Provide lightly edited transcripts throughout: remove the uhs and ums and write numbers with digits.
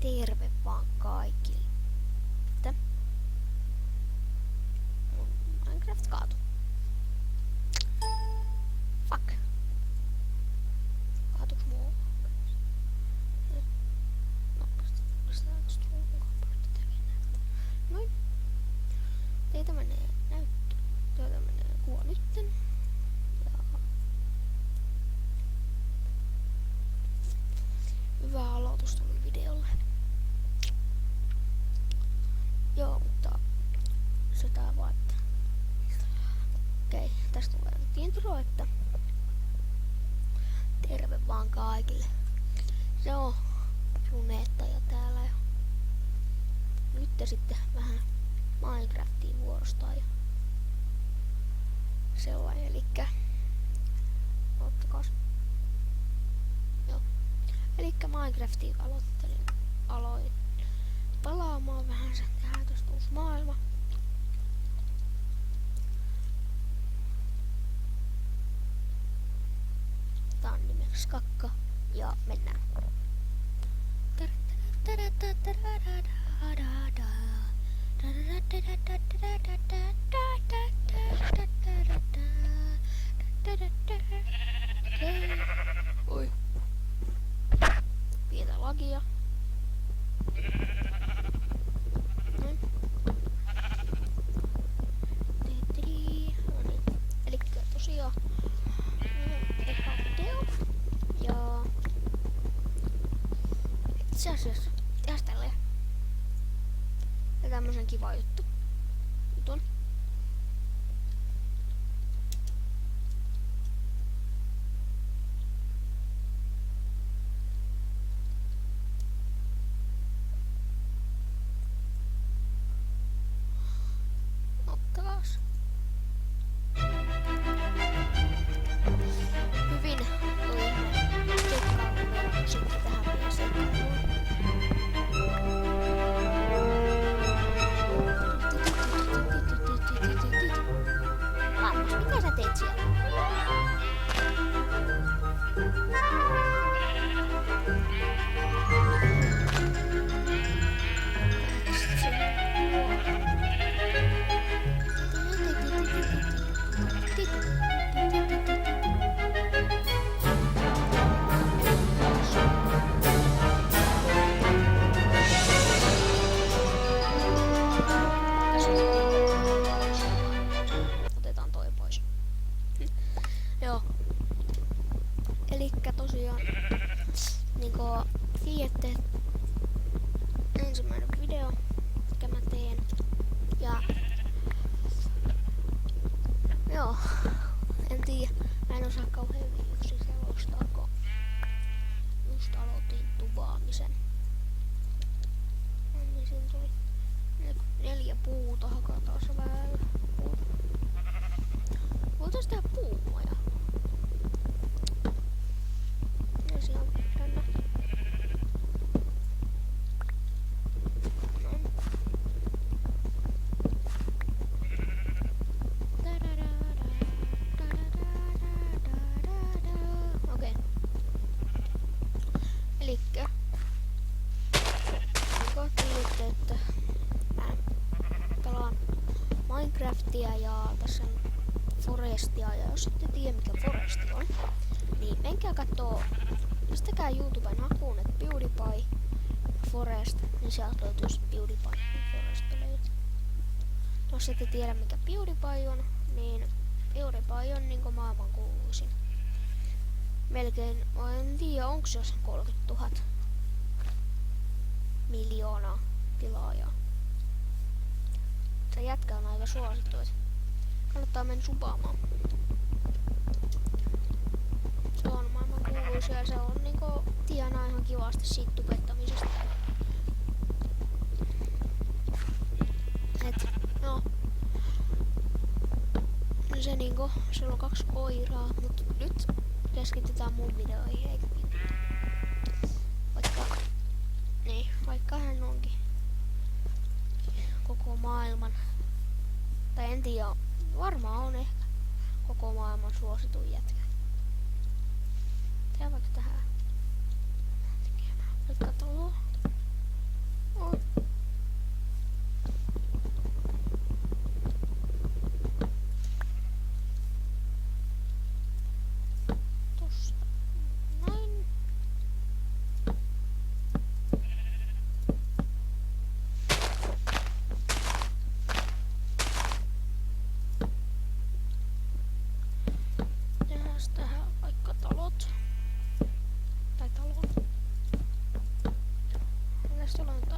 Terve vaan kaikille. Että Minecraft kaatu. Fuck. Kaatuks muu? No, noin. Teitä menee näyttö. Teitä menee kuva nytten. Ja hyvä aloitus tuli videolle. Joo, mutta sitä vaan, että okei, tästä tulee nyt intro, että terve vaan kaikille. Se on Runeettaja täällä ja nyt sitten vähän Minecraftiin vuorostaan ja sellainen, elikkä ottakas. Joo. Elikkä Minecraftiin aloin palaamaan vähän sen, tehdään tosta uusi maailma. Tää on nimeksi Kakka ja mennään. Oi. Pientä lagia. Noin. No niin. Elikkä tosiaan eka video. Ja itse asiassa tehas tälleen. Ja tämmösen kiva juttu. Nyt on. Ottakas. Hyvin toi seikkailu sitten tähän vielä seikkailuun. Markus, mitä sä teet siellä? Otetaan toi pois. Joo. Elikkä tosiaan niinku tiedätte, ensimmäinen video, mikä mä teen. Ja joo, en tiedä, mä en osaa kauhean yksin selostaa, kun just aloitin tuvaamisen. Niin siinä tuli 4 puuta, hakataan se vähän puuta. Voitais tehdä puumoja. Ja siellä on jännä. Noin. Okei. Elikkä tiedätte, että mä pelaan Minecraftia ja tässä on Forestia, ja jos ette tiedä mikä Foresti on, niin menkää kattoo, pistäkää YouTuben hakuun, että PewDiePie Forest, niin sieltä löytyy PewDiePie Forest löytyy. Jos ette tiedä mikä PewDiePie on, niin PewDiePie on niinku maailman kuuluisin. Melkein, en tiedä onks jos 30 000 miljoonaa tilaajaa. Se jätkä on aika suosittu, että kannattaa mennä supaamaan. Se on maailman kuuluisia ja se on niinku tienaa ihan kivasti siitä tubettamisesta. Et no. Se niinku, sillä on 2 koiraa, mut nyt keskitytään mun videoihin eikä mitään. Vaikka hän onkin koko maailman, tai en tiedä, varmaan on ehkä koko maailman suosituin jätkä. Tehdään vaikka tähän. Vaikka tuolla.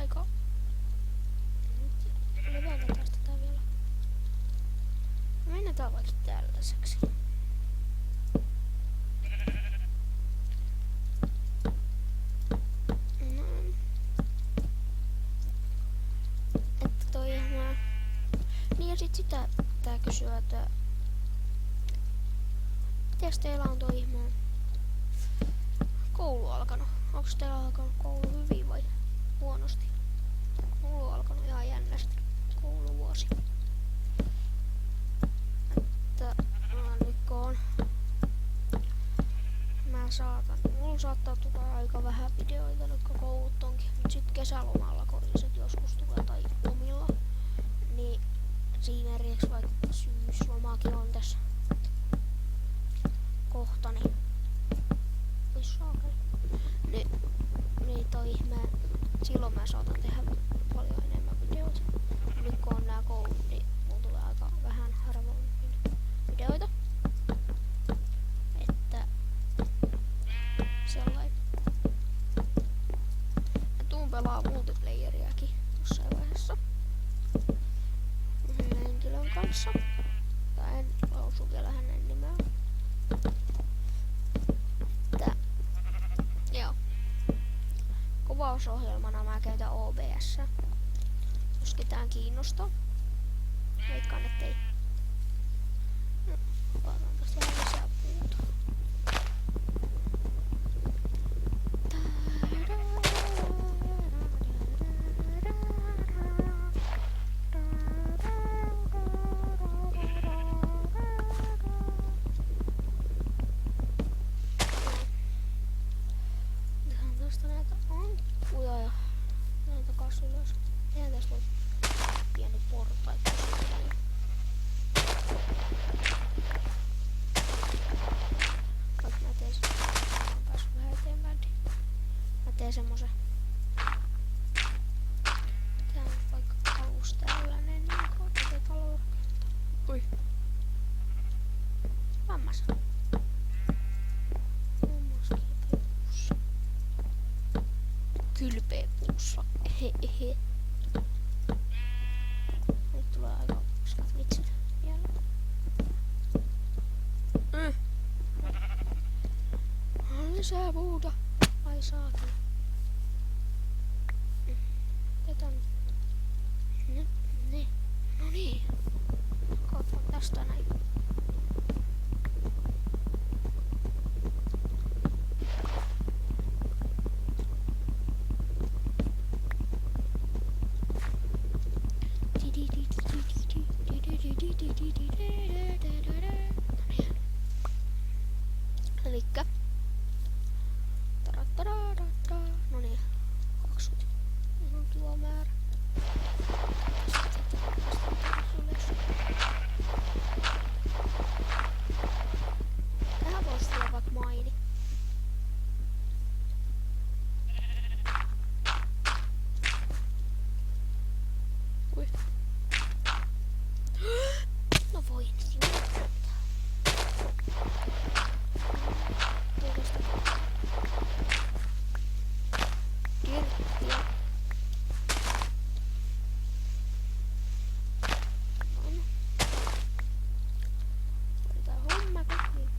aika... Nyt leventetään tätä vielä. Mennään vaikka tällaiseksi. Että toi ihan... Niin ja sit sitä pitää kysyä, että... Mites teillä on toi ihmeen koulu alkanut? Onks teillä alkanut koulu hyvin vai huonosti? Mulla on alkanut ihan jännästi kouluvuosi. Että nyt kun on... Mulla saattaa tulla aika vähän videoita nyt kun koulut onkin. Mut sit kesälomalla koriset joskus tulee tai lomilla. Niin esimerkiksi vaikka syyslomakin on tässä kohta, niin niin toi ihme, silloin mä saatan tehdä paljon enemmän videoita. Nyt kun on nää koulut, niin mulla tulee aika vähän harvoin videoita. Että sellainen. Mä tuun pelaa multiplayeriäkin jossain vaiheessa yhden henkilön kanssa. Tai en lausu vielä hänen nimeään. Joo. Kuvausohjelmana mä käytän OBS. Jos ketään kiinnostaa. Veikkaan ettei. No, otan tästä vähän lisää puuta. Näitä ankkuja ja näitä kasvilla. Eihän tästä ole pieni portaikko. Vaikka mä teen sen, mä oon päässyt vähän eteenpäin. Mä teen semmosen. Tää on vaikka alus tällainen, niin kuin talo rakentaa. Ui. Vammas. Kylpeä puussa. Hehehe. Nyt tulee aika paskat vitsit vielä. Lisää puuta. Ai saatana. Otetaan nyt ne. No niin. Katsotaan tästä näin. Elikkä no niin 20 ihan kiva määrä. Tähän voisi tulla vaikka maini. Ui. No voi niin. Kirkkiä. Hoidetaan homma kotiin.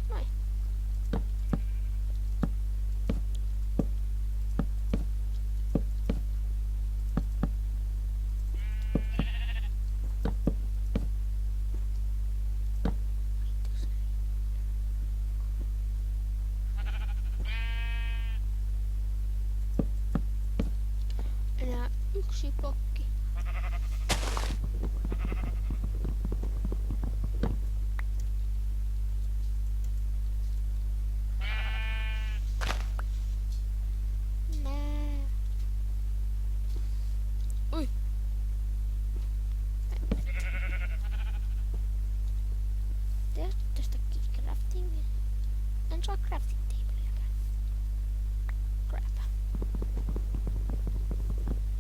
Noin. Enää yksi blokki. Nää. Ui. Tehdään tästäkin craftingia. En saa crafting tableäkään. Crap.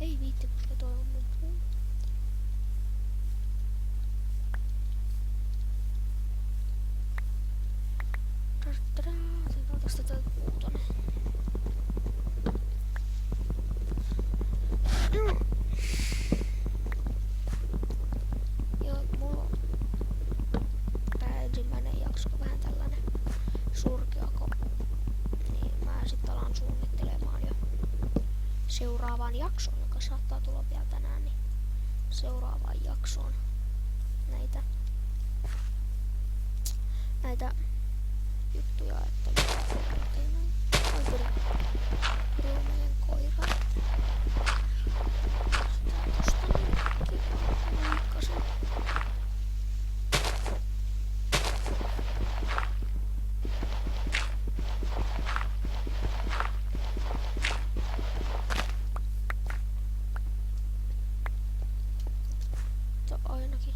Ei viitti, koska toi on mun puu. vasta täältä puuton. Joo, mulla on tää ensimmäinen jakso vähän tällainen surkeako. Niin mä sit alan suunnittelemaan jo seuraavaan jaksoon, joka saattaa tulla vielä tänään, niin seuraavaan jaksoon näitä juttuja, että oi pyri meidän koira. Sitä tosta niin liikkasen. Ainakin.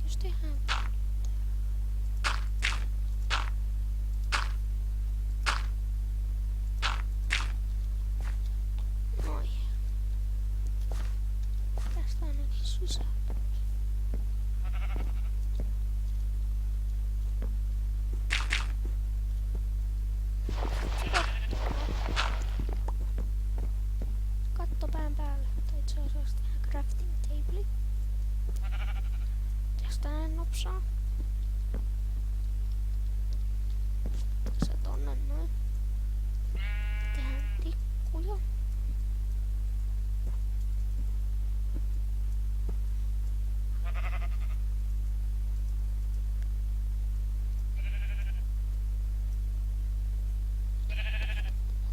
Jos tehdään noin. Tästä ainakin sisään. Katto pään päälle. Tai itse asiassa tehdään crafting table. Tästä näin nopsaa. Se tonne noin. Tehdään tikkuja.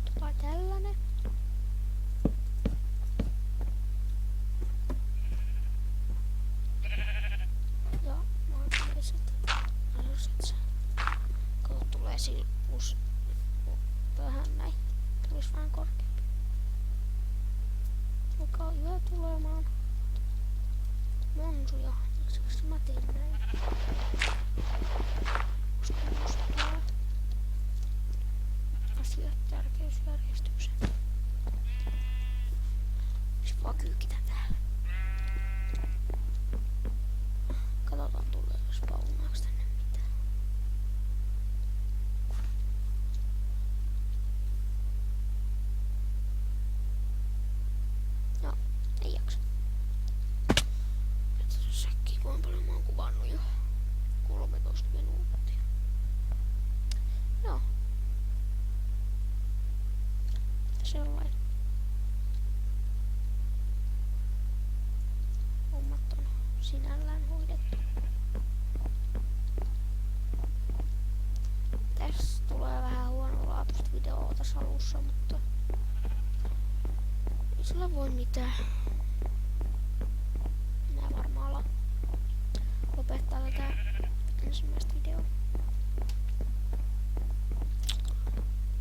Otetaan tällainen. Ja mahdolliset aluset. Kato tulee silppuus vähän näin. Tulisi vähän korkeampi. Joka on hyvä tulemaan monsuja. Siksi mä teen näin. Koska musta tulee asiat tärkeysjärjestyksen. Sitten vaan kyykitän täällä. Katsotaan tulee spawnaaks tänne mitään. Joo, ei jaksa. Et säkki kuinka paljon mä oon kuvannut jo. 13 minuuttia. Joo. Sellainen. Hommat on sinällään hoidettu. Tässä tulee vähän huonolaatuista videoa tässä alussa, mutta ei sillä voi mitään. Minä varmaan alan lopettaa tätä ensimmäistä videoa.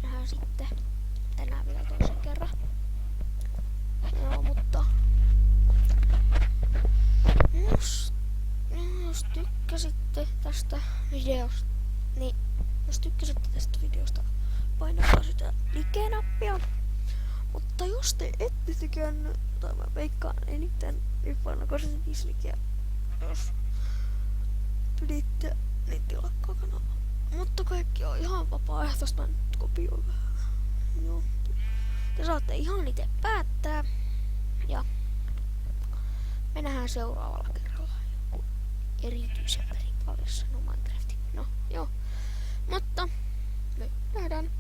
Nähdään sitten tänään vielä toisen kerran. Joo, mutta jos tykkäsitte tästä videosta, niin jos tykkäsitte tästä videosta, painakaa sitä like-nappia. Mutta jos te ette tykännyt, tai mä veikkaan eniten, niin painakaa sitä dislikeä. Jos piditte, niin tilakkaa kanavaa. Mutta kaikki on ihan vapaaehtoista, mä nyt kopioin vähän. Joo. Te saatte ihan itse päättää. Ja me nähdään seuraavalla kerralla joku erityisen perin parissa. No Minecraftin. No joo. Mutta me nähdään.